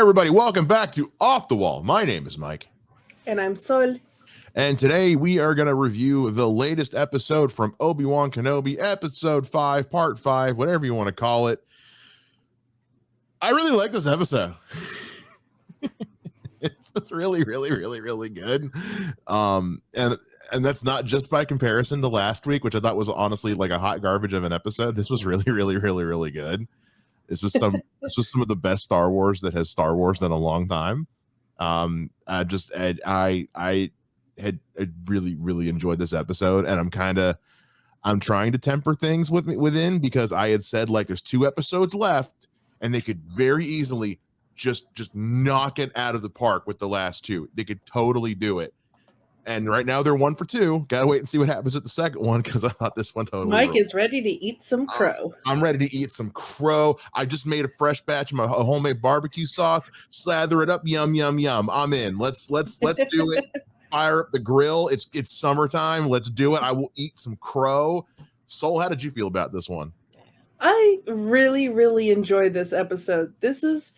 everybody, welcome back to Off the Wall. My name is Mike. And I'm Sol. And today we are going to review the latest episode from Obi-Wan Kenobi, episode 5, part 5, whatever you want to call it. I really like this episode. It's really good. And that's not just by comparison to last week, which I thought was honestly like a hot garbage of an episode. This was really good. This was some of the best Star Wars that has Star Wars in a long time. I really enjoyed this episode, and I'm trying to temper things within because I had said like there's 2 episodes left and they could very easily just knock it out of the park with the last 2. They could totally do it. And right now they're 1 for 2. Gotta wait and see what happens with the second one because I thought this one totally. Mike is ready to eat some crow. I'm ready to eat some crow. I just made a fresh batch of my homemade barbecue sauce. Slather it up. Yum yum yum. I'm in. Let's do it. Fire up the grill. It's summertime. Let's do it. I will eat some crow. Sol, how did you feel about this one? I really enjoyed this episode. This is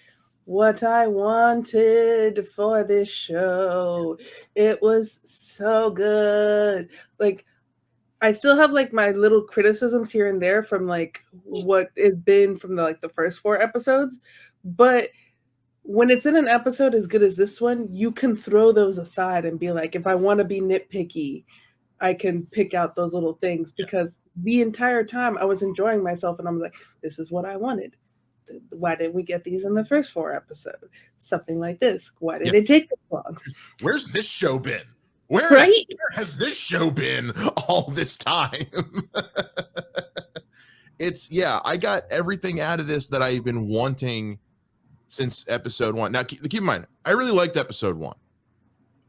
what I wanted for this show. It was so good. Like, I still have like my little criticisms here and there from like what it's been from the first 4 episodes, but when it's in an episode as good as this one, you can throw those aside and be like, if I want to be nitpicky, I can pick out those little things, because the entire time I was enjoying myself and I'm like, this is what I wanted. Why didn't we get these in the first 4 episodes? Something like this. Why did it take this long? Where's this show been? Where has this show been all this time? I got everything out of this that I've been wanting since episode 1. Now, keep in mind, I really liked episode 1.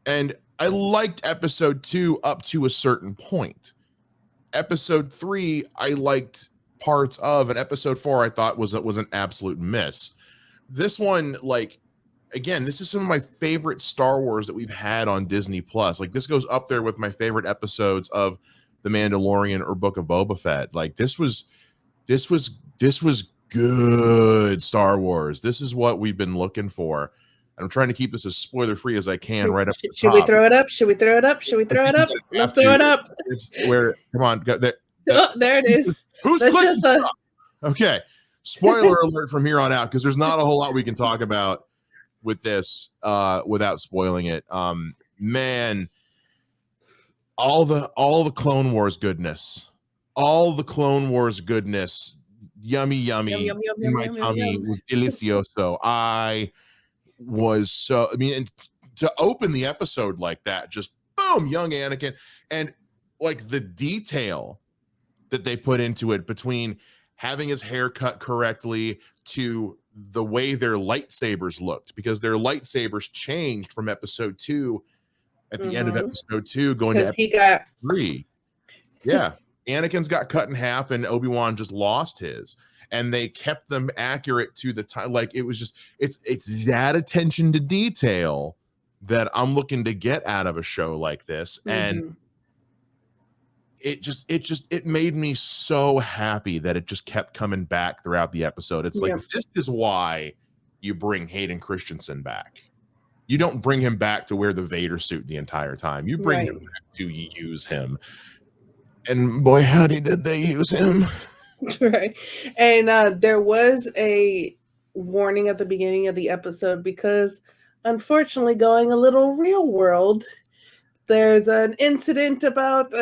And I liked episode 2 up to a certain point. Episode 3, I liked parts of, and episode 4 I thought was an absolute miss. This one, again, this is some of my favorite Star Wars that we've had on Disney Plus. Like, this goes up there with my favorite episodes of The Mandalorian or Book of Boba Fett. Like, this was good Star Wars. This is what we've been looking for. I'm trying to keep this as spoiler free as I can. Right up. Should we throw it up? Should we throw it up? Let's throw it up. Come on, there it is. Who's clicking? Okay. Spoiler alert from here on out, because there's not a whole lot we can talk about with this without spoiling it. Man, all the Clone Wars goodness, yummy in my tummy was delicioso. And to open the episode like that, just boom, young Anakin, and like the detail that they put into it, between having his hair cut correctly to the way their lightsabers looked, because their lightsabers changed from episode 2 at the end of episode 2 going to episode 3. Yeah. Anakin's got cut in half and Obi-Wan just lost his, and they kept them accurate to the time. Like, it was just, it's that attention to detail that I'm looking to get out of a show like this. And it made me so happy that it just kept coming back throughout the episode. It's like, this is why you bring Hayden Christensen back. You don't bring him back to wear the Vader suit the entire time. You bring him back to use him. And boy, howdy did they use him. Right. And there was a warning at the beginning of the episode, because unfortunately, going a little real world, there's an incident about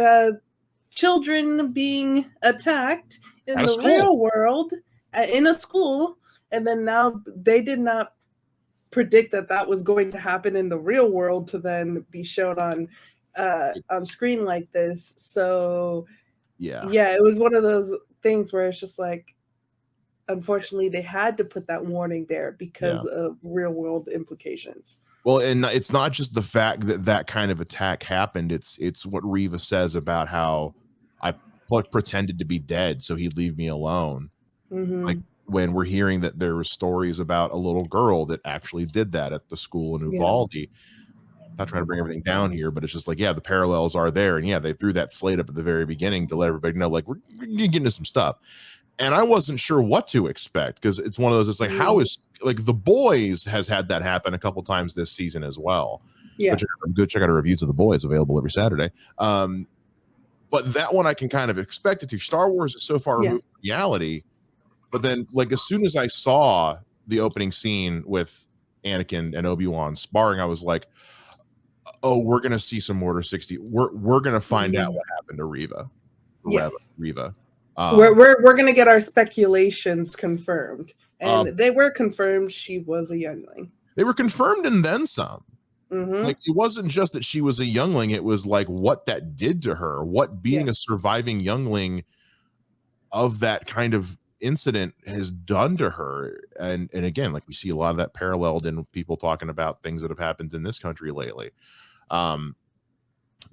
children being attacked in the real world in a school. And then now they did not predict that was going to happen in the real world to then be shown on screen like this. So it was one of those things where it's just like, unfortunately, they had to put that warning there because of real world implications. Well, and it's not just the fact that kind of attack happened. It's what Reva says about how I pretended to be dead so he'd leave me alone. Like, when we're hearing that there were stories about a little girl that actually did that at the school in Uvalde. Not trying to bring everything down here, but it's just like, the parallels are there. And they threw that slate up at the very beginning to let everybody know, like, we're getting into some stuff. and I wasn't sure what to expect, because it's one of those, it's like, how is, like, The Boys has had that happen a couple times this season as well. Yeah. Go check out our reviews of The Boys, available every Saturday. But that one I can kind of expect it to. Star Wars is so far removed from reality, but then, like, as soon as I saw the opening scene with Anakin and Obi-Wan sparring, I was like, oh, we're gonna see some Order 60. We're gonna find out what happened to Reva. Reva. We're gonna get our speculations confirmed, and they were confirmed. She was a youngling. They were confirmed and then some. Mm-hmm. Like, it wasn't just that she was a youngling; it was like what that did to her, what being a surviving youngling of that kind of incident has done to her. And again, like, we see a lot of that paralleled in people talking about things that have happened in this country lately. The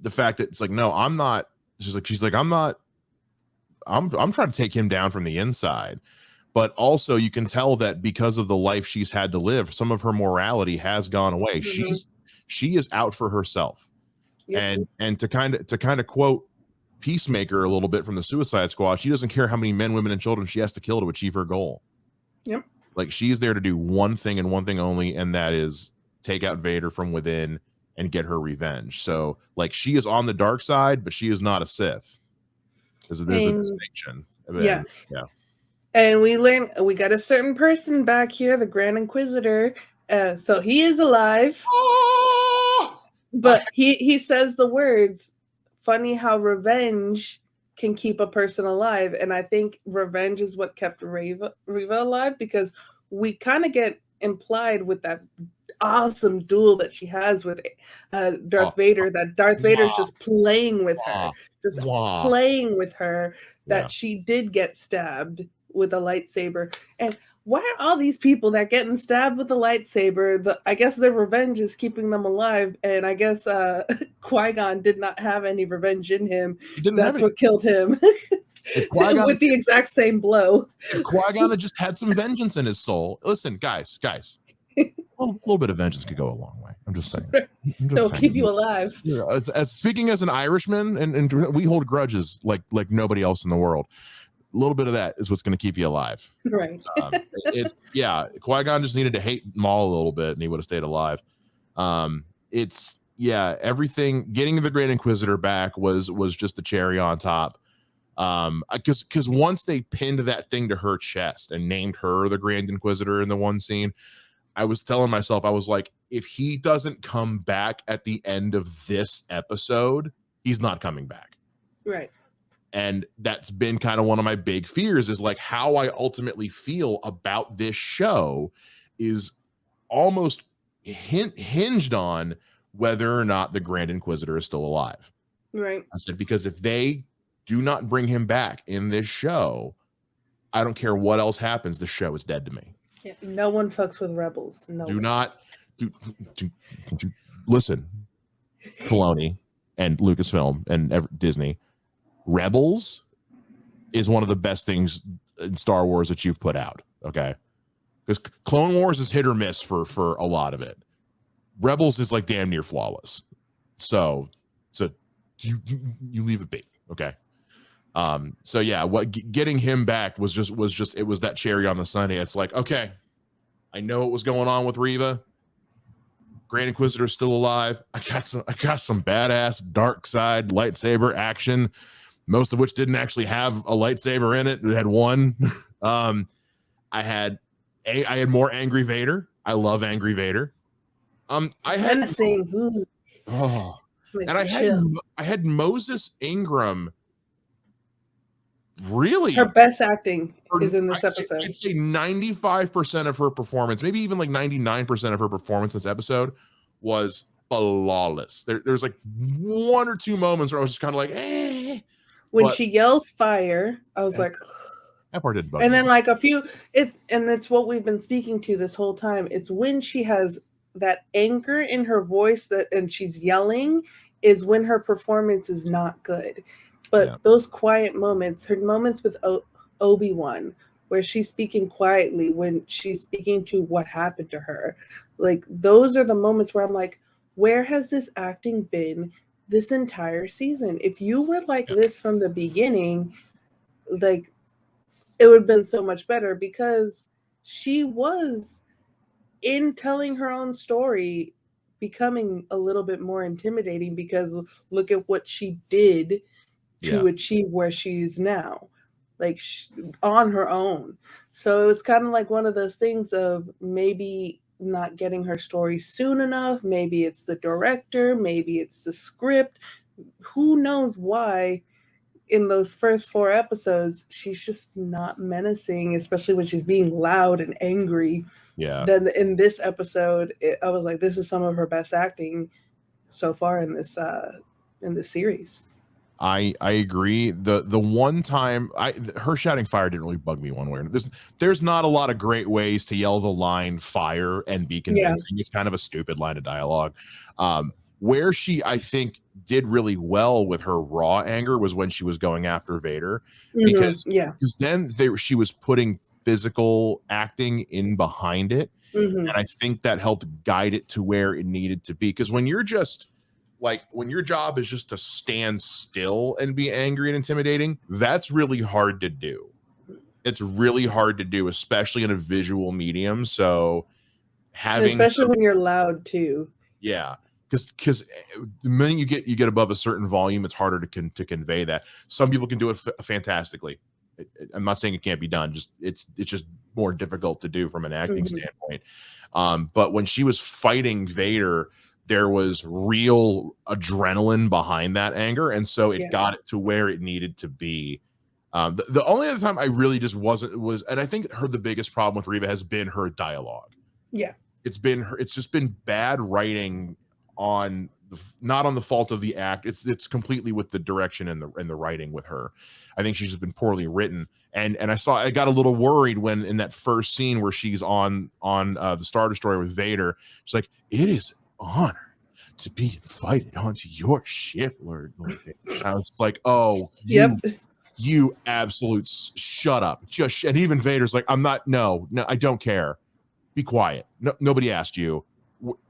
fact that it's like, no, I'm not. She's like, I'm not. I'm trying to take him down from the inside. But also, you can tell that because of the life she's had to live, some of her morality has gone away. She is out for herself. And to kind of quote Peacemaker a little bit from the Suicide Squad, she doesn't care how many men, women, and children she has to kill to achieve her goal. Like, she's there to do one thing and one thing only, and that is take out Vader from within and get her revenge. So, like, she is on the dark side, but she is not a Sith. There's a distinction. Yeah. And we got a certain person back here, the Grand Inquisitor. So he is alive. But he says the words, funny how revenge can keep a person alive. And I think revenge is what kept Reva alive, because we kind of get implied with that awesome duel that she has with Darth Vader, that Darth Vader's just playing with her, that she did get stabbed with a lightsaber. And why are all these people that getting stabbed with a lightsaber? I guess their revenge is keeping them alive, and I guess Qui-Gon did not have any revenge in him. That's what killed him. With the exact same blow. If Qui-Gon had just had some vengeance in his soul. Listen, guys, a little bit of vengeance could go a long way. I'm just saying. It'll keep you alive. Yeah, as speaking as an Irishman, and we hold grudges like nobody else in the world. A little bit of that is what's going to keep you alive. Right. Qui-Gon just needed to hate Maul a little bit, and he would have stayed alive. Everything, getting the Grand Inquisitor back was just the cherry on top. Because once they pinned that thing to her chest and named her the Grand Inquisitor in the one scene, I was telling myself, I was like, if he doesn't come back at the end of this episode, he's not coming back. Right. And that's been kind of one of my big fears, is like how I ultimately feel about this show is almost hinged on whether or not the Grand Inquisitor is still alive. Right. I said, because if they do not bring him back in this show, I don't care what else happens. The show is dead to me. Yeah, no one fucks with rebels. Listen, Filoni and Lucasfilm and Disney. Rebels is one of the best things in Star Wars that you've put out, okay? Because Clone Wars is hit or miss for a lot of it. Rebels is like damn near flawless. So you leave it be, okay? So yeah, getting him back was just it was that cherry on the sundae. It's like, okay, I know what was going on with Reva. Grand Inquisitor's still alive. I got some badass dark side lightsaber action, most of which didn't actually have a lightsaber in it. It had one. I had more angry Vader. I love angry Vader. I had Moses Ingram. Really, her best acting is in this episode. I'd say 95% of her performance, maybe even like 99% of her performance this episode was flawless. There's like one or two moments where I was just kind of like, eh. When she yells fire, I was like, that part didn't bug and me. then like it's what we've been speaking to this whole time. It's when she has that anger in her voice and she's yelling is when her performance is not good. But those quiet moments, her moments with Obi-Wan, where she's speaking quietly, when she's speaking to what happened to her, like those are the moments where I'm like, where has this acting been this entire season? If you were like this from the beginning, like it would have been so much better, because she was, in telling her own story, becoming a little bit more intimidating, because look at what she did Yeah. to achieve where she is now, like on her own. So it's kind of like one of those things of maybe not getting her story soon enough. Maybe it's the director, maybe it's the script. Who knows why in those first 4 episodes she's just not menacing, especially when she's being loud and angry. Yeah. Then in this episode, I was like, this is some of her best acting so far in this series. I agree. The one time her shouting fire didn't really bug me one way. There's not a lot of great ways to yell the line fire and be Yeah. convincing. It's kind of a stupid line of dialogue. Where she, I think, did really well with her raw anger was when she was going after Vader, because Yeah. then she was putting physical acting in behind it, and I think that helped guide it to where it needed to be. Because when you're just like, when your job is just to stand still and be angry and intimidating, that's really hard to do. It's really hard to do, especially in a visual medium. So And having especially when you're loud too. yeah, because the minute you get above a certain volume, it's harder to convey that. Some people can do it fantastically. I'm not saying it can't be done. Just it's just more difficult to do from an acting standpoint. But when she was fighting Vader, there was real adrenaline behind that anger, and so it got it to where it needed to be. The only other time I really just wasn't was, and I think the biggest problem with Reva has been her dialogue. Yeah. It's just been bad writing on not on the fault of the act. It's completely with the direction and the writing with her. I think she's just been poorly written. And I got a little worried when in that first scene where she's on the Star Destroyer with Vader, she's like, "It is an honor to be invited onto your ship, Lord Vader." I was like, "Oh, you absolute shut up." Just, and even Vader's like, "I'm not, no, I don't care. Be quiet. No, nobody asked you.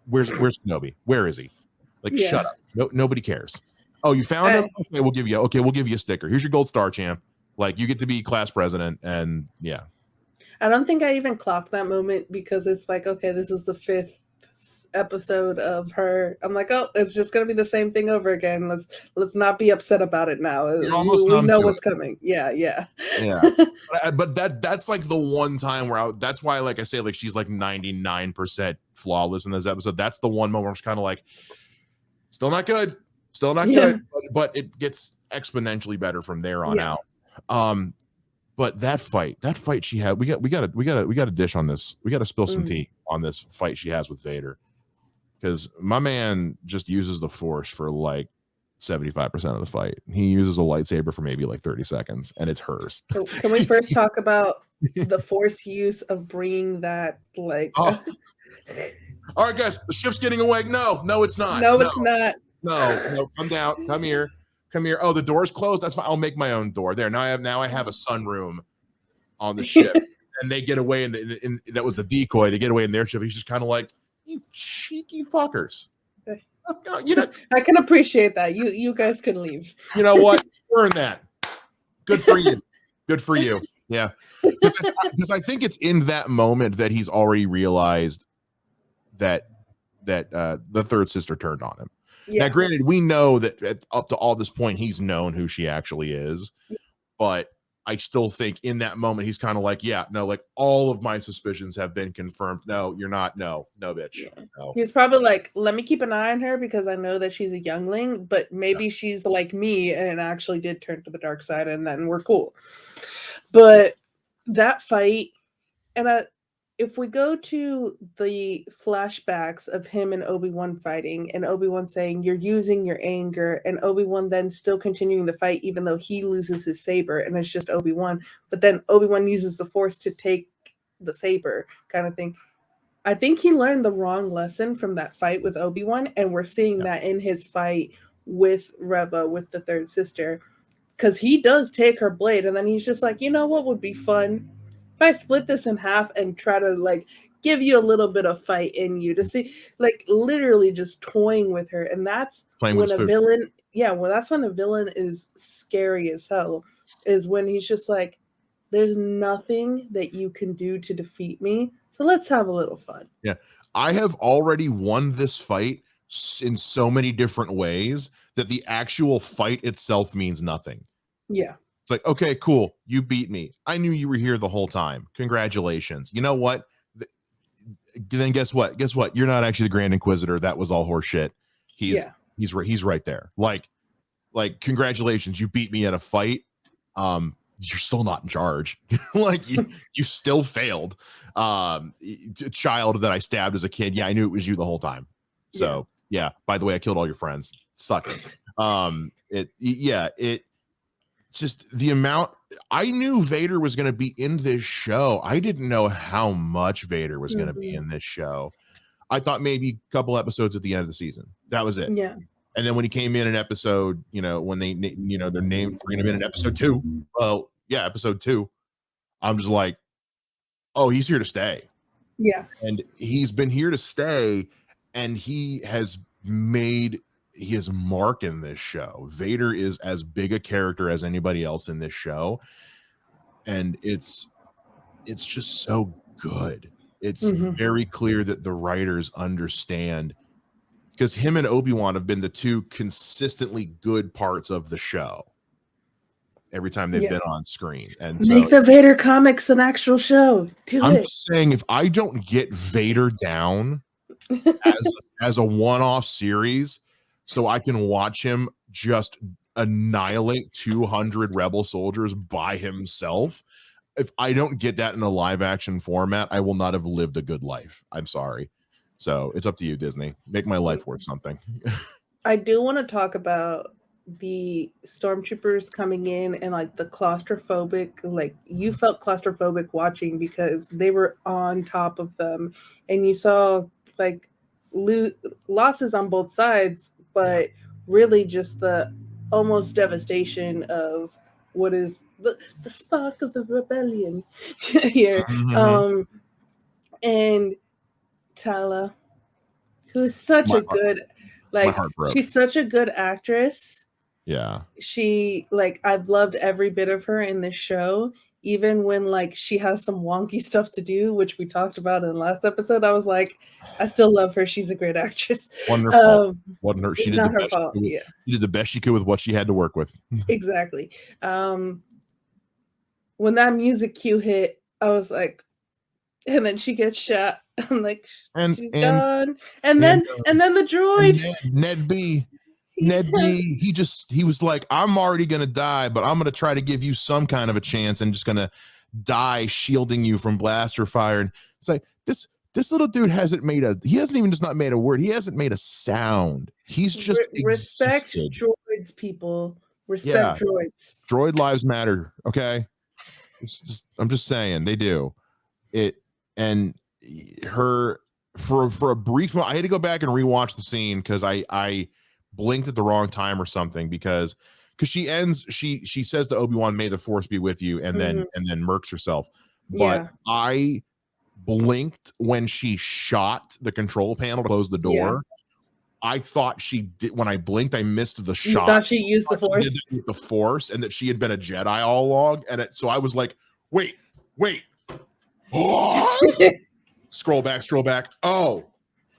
Where's Kenobi? Where is he? Like, shut up. No, nobody cares. Oh, you found him? Okay, we'll give you a sticker. Here's your gold star, champ. Like, you get to be class president." And yeah. I don't think I even clocked that moment, because it's like, okay, this is the 5th episode of her. I'm like, oh, it's just gonna be the same thing over again. Let's not be upset about it now. We know what's coming. Yeah. But that's like the one time where that's why, like I say, like, she's like 99% flawless in this episode. That's the one moment where it's kind of like, still not good, but it gets exponentially better from there on out. But that fight she had, we got to dish on this. We got to spill some tea on this fight she has with Vader, because my man just uses the Force for like 75% of the fight. He uses a lightsaber for maybe like 30 seconds, and it's hers. Can we first talk about the Force use of bringing that, like... All right, guys, the ship's getting away. No, it's not. No, it's not. No, come down. Come here. Oh, the door's closed. That's fine. I'll make my own door. There. Now I have a sunroom on the ship. And they get away, and that was the decoy. They get away in their ship. He's just kind of like, "You cheeky fuckers." You know, I can appreciate that. You guys can leave. You know what? Earn that. Good for you. Good for you. Yeah. Because I think it's in that moment that he's already realized that the third sister turned on him. Now, granted, we know that up to all this point, he's known who she actually is, but I still think in that moment, he's kind of like, yeah, no, like, all of my suspicions have been confirmed. No, you're not. No, bitch. No. He's probably like, let me keep an eye on her, because I know that she's a youngling, but maybe she's like me and actually did turn to the dark side, and then we're cool. But that fight, and if we go to the flashbacks of him and Obi-Wan fighting, and Obi-Wan saying, "You're using your anger," and Obi-Wan then still continuing the fight, even though he loses his saber, and it's just Obi-Wan, but then Obi-Wan uses the Force to take the saber, kind of thing. I think he learned the wrong lesson from that fight with Obi-Wan, and we're seeing that in his fight with Reva, with the third sister, because he does take her blade, and then he's just like, you know what would be fun? If I split this in half and try to, like, give you a little bit of fight in you, to see, like, literally just toying with her. And that's when a villain, that's when a villain is scary as hell, is when he's just like, there's nothing that you can do to defeat me. So let's have a little fun. Yeah. I have already won this fight in so many different ways that the actual fight itself means nothing. Yeah. It's like, okay, cool. You beat me. I knew you were here the whole time. Congratulations. You know what? Then guess what? Guess what? You're not actually the Grand Inquisitor. That was all horseshit. He's right there. Like congratulations. You beat me at a fight. You're still not in charge. Like you still failed. Child that I stabbed as a kid. Yeah, I knew it was you the whole time. So yeah. By the way, I killed all your friends. Suck it. It just the amount. I knew Vader was going to be in this show. I didn't know how much Vader was going to be in this show. I thought maybe a couple episodes at the end of the season. That was it. Yeah. And then when he came in episode, when they, their names bring him in episode 2. Well, yeah, episode 2. I'm just like, oh, he's here to stay. Yeah. And he's been here to stay, and he has made his mark in this show. Vader is as big a character as anybody else in this show. And it's just so good. It's very clear that the writers understand, because him and Obi-Wan have been the two consistently good parts of the show every time they've been on screen. And so make the Vader comics an actual show. I'm just saying, if I don't get Vader down as a one-off series, so I can watch him just annihilate 200 rebel soldiers by himself, if I don't get that in a live action format, I will not have lived a good life. I'm sorry. So it's up to you, Disney. Make my life worth something. I do want to talk about the stormtroopers coming in and like the claustrophobic, like you felt claustrophobic watching because they were on top of them, and you saw like losses on both sides, but really just the almost devastation of what is the spark of the rebellion here. And Tala, who's such a good, like, she's such a good actress. Yeah. She, like, I've loved every bit of her in this show, even when, like, she has some wonky stuff to do, which we talked about in the last episode. I was like, I still love her. She's a great actress. Wonderful. Wasn't her. She did not the her fault. She did the best she could with what she had to work with. Exactly. When that music cue hit, I was like, and then she gets shot. I'm like, she's gone. And then the droid, Ned B. Ned B. He was like, I'm already gonna die, but I'm gonna try to give you some kind of a chance, and just gonna die shielding you from blaster fire. And it's like this little dude hasn't even just not made a word. He hasn't made a sound. He's just respect droids, people. Respect droids. Droid lives matter. Okay. I'm just saying they do it. And her for a brief moment, I had to go back and rewatch the scene because I blinked at the wrong time or something, because she says to Obi-Wan, "May the Force be with you," and then murks herself. But I blinked when she shot the control panel to close the door. Yeah. I thought she did. When I blinked, I missed the shot. You thought she used the Force? She did with the Force, and that she had been a Jedi all along. And so I was like, wait. Scroll back. Oh,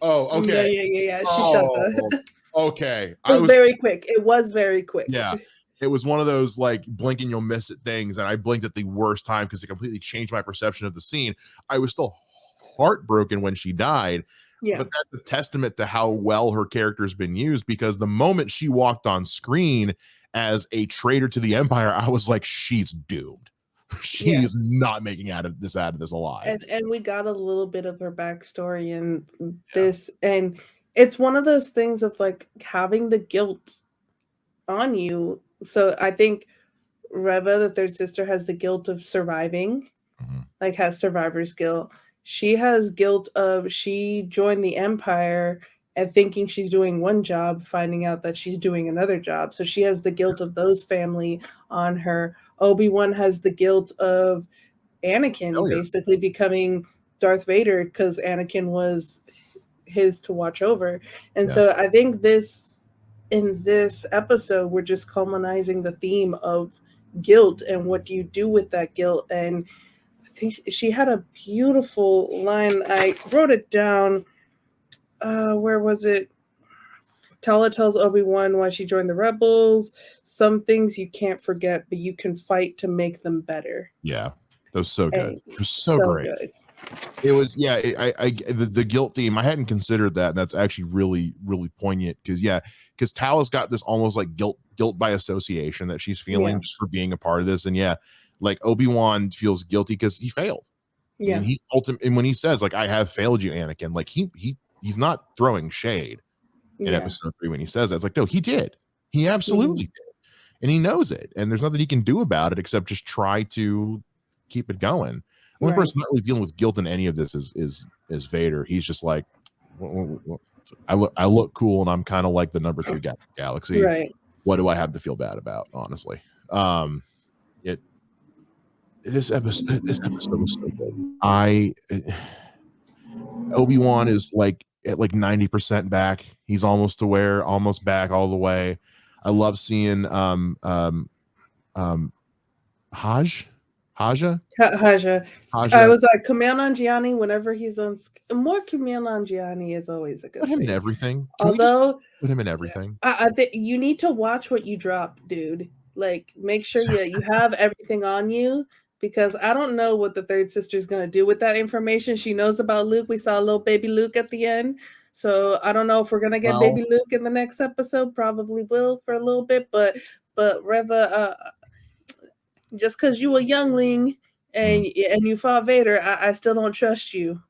okay. Yeah. She shot the. Okay. It was very quick. It was very quick. Yeah. It was one of those like blink and you'll miss it things. And I blinked at the worst time because it completely changed my perception of the scene. I was still heartbroken when she died. Yeah. But that's a testament to how well her character's been used, because the moment she walked on screen as a traitor to the Empire, I was like, she's doomed. She's not making out of this alive. And we got a little bit of her backstory in this. And it's one of those things of like having the guilt on you. So I think Reva, the third sister, has the guilt of surviving, like has survivor's guilt. She has guilt of she joined the Empire and thinking she's doing one job, finding out that she's doing another job. So she has the guilt of those family on her. Obi-Wan has the guilt of Anakin basically becoming Darth Vader because Anakin was his to watch over. And so I think in this episode, we're just culminizing the theme of guilt and what do you do with that guilt. And I think she had a beautiful line. I wrote it down. Where was it? Tala tells Obi-Wan why she joined the rebels. Some things you can't forget, but you can fight to make them better. Yeah, that was so good. And It was so great. good. It was, yeah. The guilt theme, I hadn't considered that, and that's actually really, really poignant because Tala's got this almost like guilt by association that she's feeling just for being a part of this, and like Obi-Wan feels guilty because he failed. Yeah, and he and when he says like I have failed you, Anakin, like he's not throwing shade in episode 3 when he says that. It's like, no, he did. He absolutely did, and he knows it, and there's nothing he can do about it except just try to keep it going. The only person not really dealing with guilt in any of this is Vader. He's just like, I look cool, and I'm kind of like the number 2 guy in the galaxy. Right. What do I have to feel bad about? Honestly, this episode was so good. Obi-Wan is like at like 90% back. He's almost back all the way. I love seeing Haja. I was like, Kumail Nanjiani, whenever he's on, more Kumail Nanjiani is always a good Put him thing. in everything. Although, put him in everything. I think you need to watch what you drop, dude. Like, make sure you have everything on you, because I don't know what the third sister is going to do with that information. She knows about Luke. We saw little baby Luke at the end. So I don't know if we're going to get baby Luke in the next episode. Probably will for a little bit. But Reva, just because you a youngling and you fought Vader, I still don't trust you.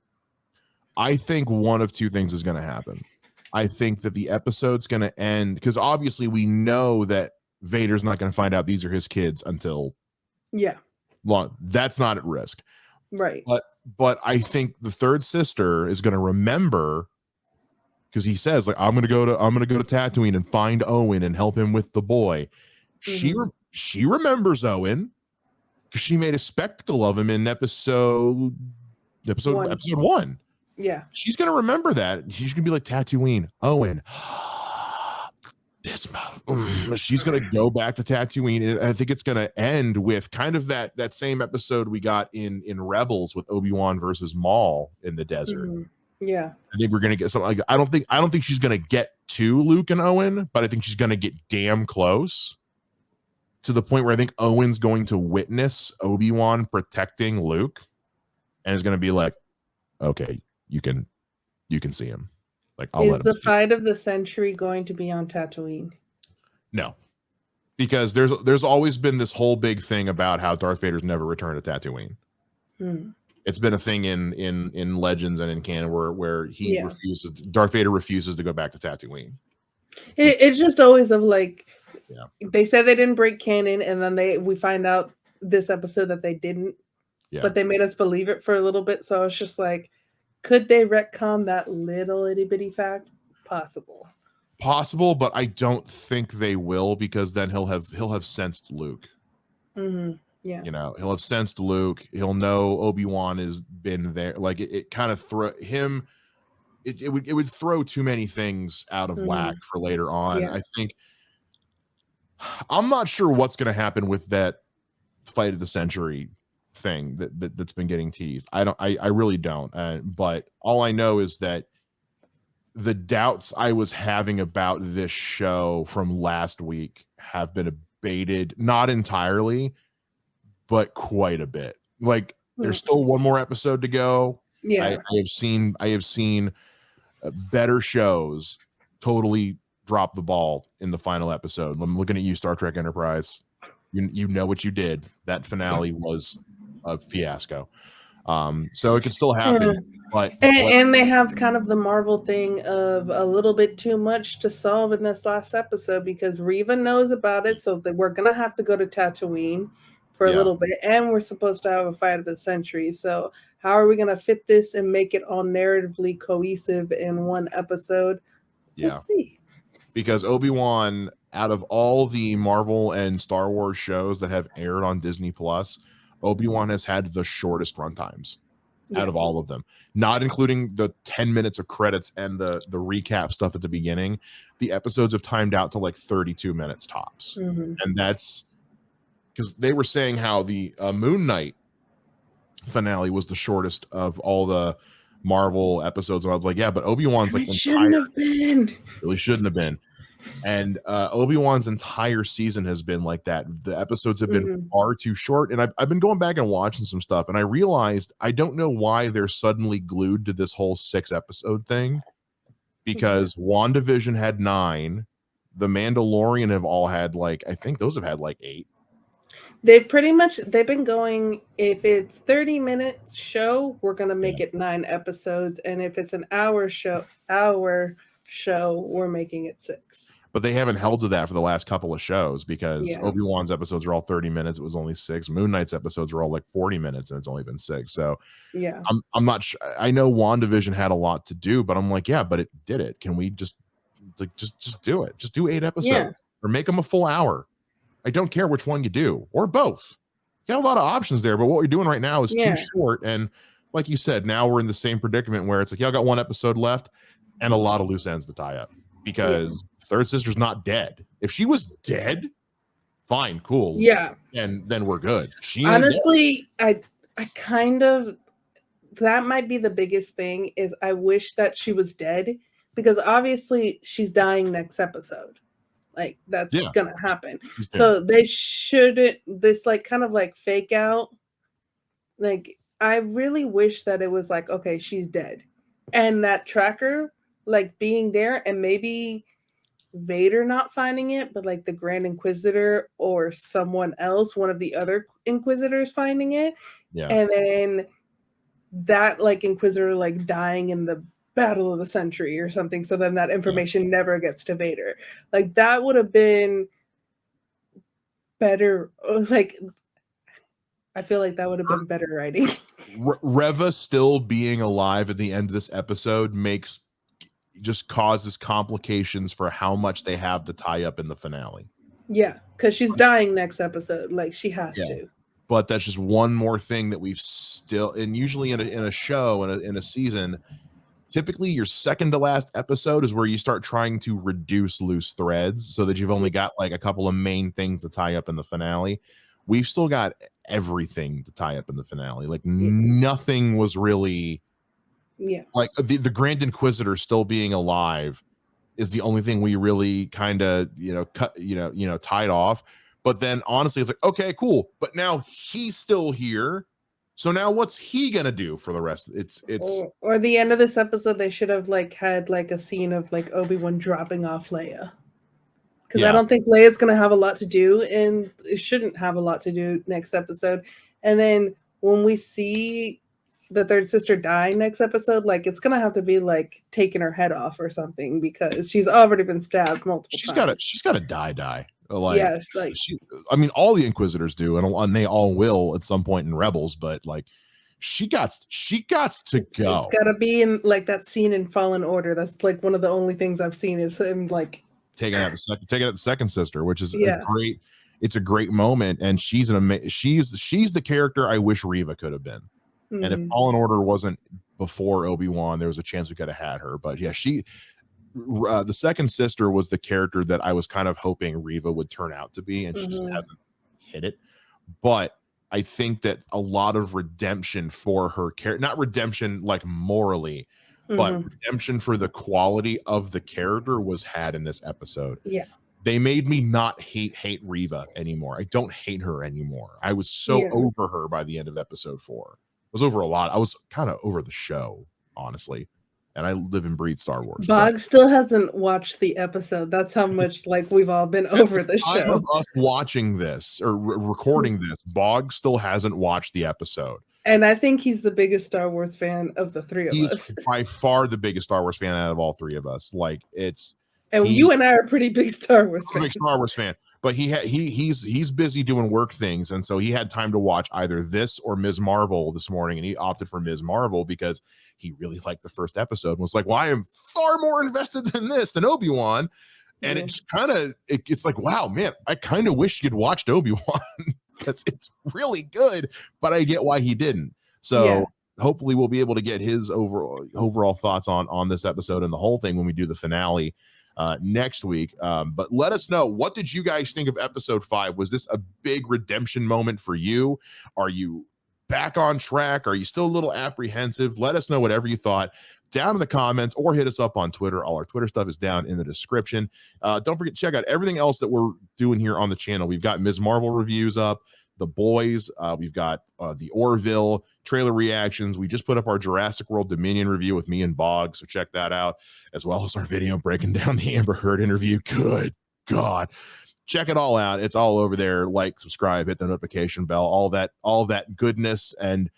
I think one of two things is going to happen. I think that the episode's going to end, because obviously we know that Vader's not going to find out these are his kids until long. That's not at risk, right? But I think the third sister is going to remember, because he says like I'm going to go to Tatooine and find Owen and help him with the boy. She remembers Owen because she made a spectacle of him in episode 1. Yeah, she's gonna remember that. She's gonna be like, Tatooine, Owen. She's gonna go back to Tatooine. I think it's gonna end with kind of that same episode we got in Rebels with Obi-Wan versus Maul in the desert. Yeah, I think we're gonna get something like that. I don't think she's gonna get to Luke and Owen, but I think she's gonna get damn close to the point where I think Owen's going to witness Obi-Wan protecting Luke, and is gonna be like, okay, you can see him. Like, is the fight of the century going to be on Tatooine? No, because there's always been this whole big thing about how Darth Vader's never returned to Tatooine. It's been a thing in Legends and in canon where he refuses. Darth Vader refuses to go back to Tatooine. It's just always of like, they said they didn't break canon, and then we find out this episode that they didn't. But they made us believe it for a little bit, so it's just like, could they retcon that little itty bitty fact? Possible, but I don't think they will, because then he'll have sensed Luke. Yeah, he'll have sensed Luke. He'll know Obi-Wan has been there. Like it kind of throw him. It would throw too many things out of whack for later on. I think. I'm not sure what's going to happen with that fight of the century thing that's been getting teased. I really don't. But all I know is that the doubts I was having about this show from last week have been abated, not entirely, but quite a bit. Like, there's still one more episode to go. I have seen better shows totally drop the ball in the final episode. I'm looking at you, Star Trek Enterprise. You know what you did. That finale was a fiasco. So it could still happen. But they have kind of the Marvel thing of a little bit too much to solve in this last episode, because Reva knows about it, so that we're gonna have to go to Tatooine for a little bit, and we're supposed to have a fight of the century. So how are we gonna fit this and make it all narratively cohesive in one episode? We'll see. Because Obi-Wan, out of all the Marvel and Star Wars shows that have aired on Disney Plus, Obi-Wan has had the shortest runtimes out of all of them, not including the 10 minutes of credits and the recap stuff at the beginning. The episodes have timed out to like 32 minutes tops. And that's because they were saying how the Moon Knight finale was the shortest of all the Marvel episodes, and I was like, yeah, but Obi-Wan's like It shouldn't entire have been. really shouldn't have been. And Obi-Wan's entire season has been like that. The episodes have been far too short. And I've been going back and watching some stuff, and I realized I don't know why they're suddenly glued to this whole 6-episode thing, because WandaVision had 9. The Mandalorian have all had like, I think those have had like 8. They've been going, if it's 30 minutes show, we're going to make it 9 episodes. And if it's an hour show, we're making it 6. But they haven't held to that for the last couple of shows, because Obi-Wan's episodes are all 30 minutes. It was only 6. Moon Knight's episodes are all like 40 minutes, and it's only been 6. So yeah, I'm not sure. I know WandaVision had a lot to do, but I'm like, yeah, but it did it. Can we just do it? Just do 8 episodes or make them a full hour. I don't care which one you do, or both. You got a lot of options there, but what we're doing right now is too short. And like you said, now we're in the same predicament where it's like, I got 1 episode left and a lot of loose ends to tie up, because third sister's not dead. If she was dead, fine, cool. Yeah. And then we're good. Honestly, I kind of, that might be the biggest thing, is I wish that she was dead, because obviously she's dying next episode. Like, that's gonna happen. So they shouldn't, this like kind of like fake out. Like, I really wish that it was like, okay, she's dead, and that tracker like being there, and maybe Vader not finding it, but like the Grand Inquisitor or someone else, one of the other Inquisitors finding it. Yeah. And then that like Inquisitor like dying in the Battle of the Century or something. So then that information never gets to Vader. Like, that would have been better. Like, I feel like that would have been better writing. Reva still being alive at the end of this episode just causes complications for how much they have to tie up in the finale. Yeah, because she's dying next episode. Like, she has to. But that's just one more thing that we've still, and usually in a show, in a season, typically your second to last episode is where you start trying to reduce loose threads so that you've only got like a couple of main things to tie up in the finale. We've still got everything to tie up in the finale. Like, nothing was really like the Grand Inquisitor still being alive is the only thing we really kind of tied off. But then honestly, it's like, okay, cool, but now he's still here. So now what's he gonna do for the rest? It's or the end of this episode, they should have like had like a scene of like Obi-Wan dropping off Leia. Because I don't think Leia's gonna have a lot to do, and it shouldn't have a lot to do next episode. And then when we see the third sister die next episode, like, it's gonna have to be like taking her head off or something, because she's already been stabbed multiple times. She's gotta die. Like, I mean, all the Inquisitors do, and they all will at some point in Rebels, but like, she got to go. It's gotta be in like that scene in Fallen Order. That's like one of the only things I've seen is him like taking out the second sister, which is a great moment, and she's the character I wish Reva could have been. And if Fallen Order wasn't before Obi-Wan, there was a chance we could have had her. But yeah, the second sister was the character that I was kind of hoping Reva would turn out to be, and she just hasn't hit it. But I think that a lot of redemption for her character, not redemption like morally, but redemption for the quality of the character was had in this episode. Yeah. They made me not hate Reva anymore. I don't hate her anymore. I was so over her by the end of episode 4. I was over a lot. I was kind of over the show, honestly. And I live and breathe Star Wars. Bogz still hasn't watched the episode. That's how much like we've all been over the show. Of us watching this or recording this, Bogz still hasn't watched the episode. And I think he's the biggest Star Wars fan of the three of us. He's by far the biggest Star Wars fan out of all three of us. Like, you and I are pretty big Star Wars fans. Big Star Wars fan. But he's busy doing work things, and so he had time to watch either this or Ms. Marvel this morning, and he opted for Ms. Marvel because he really liked the first episode and was like, well, I am far more invested in this than Obi-Wan. And it's kind of it's like, wow, man, I kind of wish you'd watched Obi-Wan because it's really good, but I get why he didn't. So hopefully we'll be able to get his overall thoughts on this episode and the whole thing when we do the finale. next week. But let us know, what did you guys think of episode 5? Was this a big redemption moment for you? Are you back on track? Are you still a little apprehensive? Let us know whatever you thought down in the comments, or hit us up on Twitter. All our Twitter stuff is down in the description. Don't forget to check out everything else that we're doing here on the channel. We've got Ms. Marvel reviews up, The Boys, we've got the Orville trailer reactions. We just put up our Jurassic World Dominion review with me and Bogz, so check that out, as well as our video breaking down the Amber Heard interview. Good God. Check it all out. It's all over there. Like, subscribe, hit the notification bell, all that goodness. And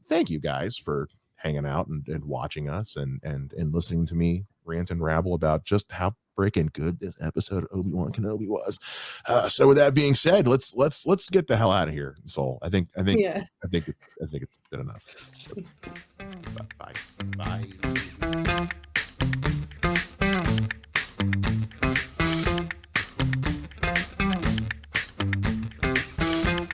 thank you guys for hanging out and watching us and listening to me rant and rabble about just how freaking good this episode of Obi-Wan Kenobi was. So with that being said, let's get the hell out of here, Soul. I think it's good enough. Bye.